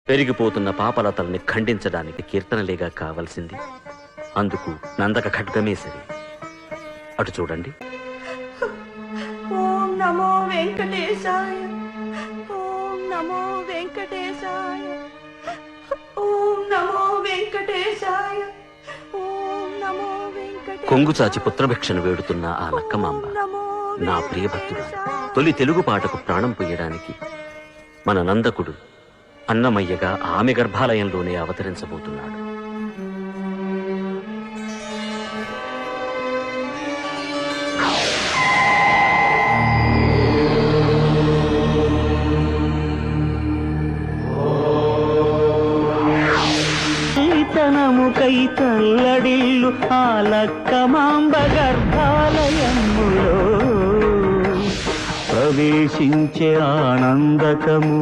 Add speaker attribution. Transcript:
Speaker 1: పెరిగిపోతున్న పాపలతల్ని ఖండించడానికి కీర్తనలేగా కావలసింది. అందుకు నందక ఖడ్గమే సరి. అటు చూడండి.
Speaker 2: ఓం నమో వెంకటేశాయ, ఓం నమో వెంకటేశాయ, ఓం నమో వెంకటేశాయ, ఓం నమో వెంకటేశాయ.
Speaker 1: కొంగు చాచి పుత్రభిక్షను వేడుతున్న ఆ లక్కమాంబ నా ప్రియభక్తుడు. తొలి తెలుగు పాటకు ప్రాణం పొయ్యడానికి మన నందకుడు అన్నమయ్యగా ఆమె గర్భాలయంలోనే అవతరించబోతున్నాడు.
Speaker 3: తనముకై తల్లడిల్లు ఆ లక్కమాంబ గర్భాలయములో ప్రవేశించే ఆనందకము.